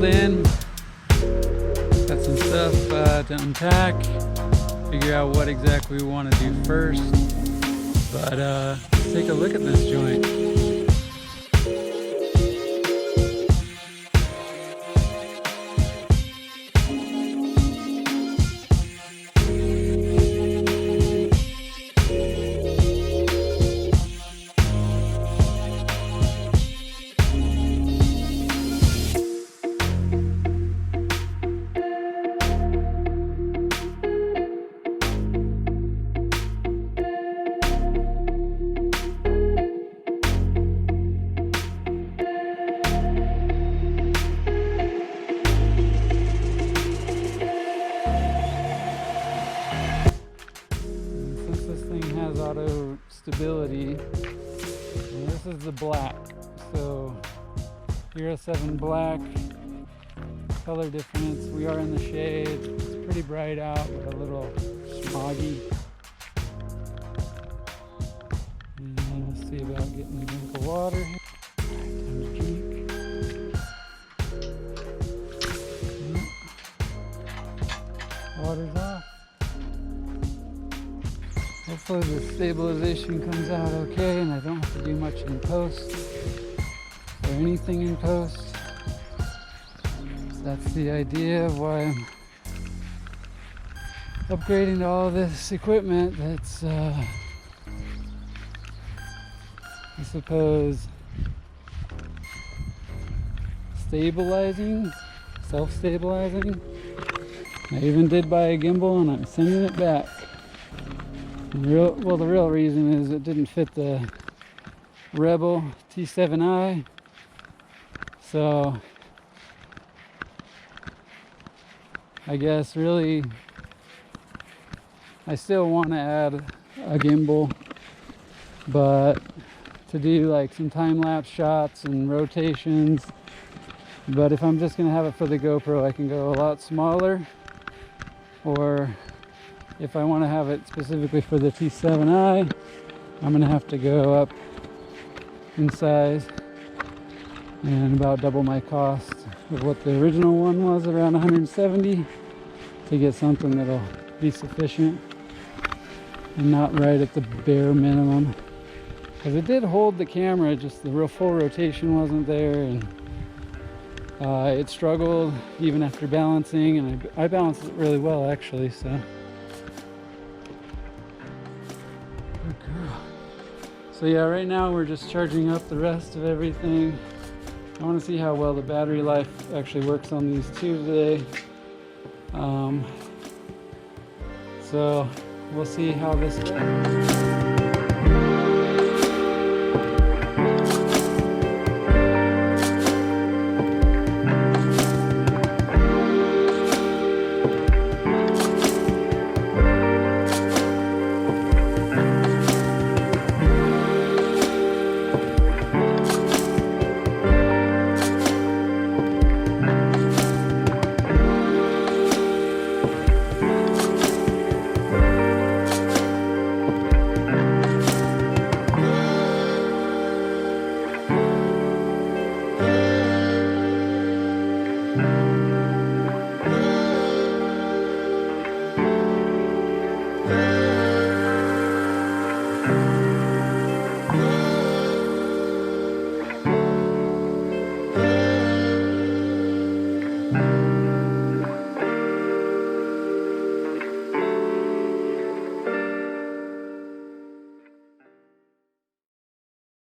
in. Got some stuff to unpack, figure out what exactly we want to do first. But let's take a look at this joint. Has auto stability, and this is the black, so 07 black color difference. We are in the shade, it's pretty bright out but a little smoggy, and we'll see about getting a drink of water here. Water's off. Hopefully the stabilization comes out okay and I don't have to do much in post or anything in post. So that's the idea of why I'm upgrading to all this equipment that's I suppose stabilizing, self-stabilizing. I even did buy a gimbal and I'm sending it back. The real reason is it didn't fit the Rebel T7i, so I guess really I still want to add a gimbal, but to do like some time-lapse shots and rotations. But if I'm just gonna have it for the GoPro, I can go a lot smaller, or if I want to have it specifically for the T7i, I'm going to have to go up in size and about double my cost of what the original one was, around 170, to get something that'll be sufficient and not right at the bare minimum. Because it did hold the camera, just the real full rotation wasn't there, and it struggled even after balancing, and I balanced it really well actually, so. So yeah, right now we're just charging up the rest of everything. I want to see how well the battery life actually works on these two today. So we'll see how this goes.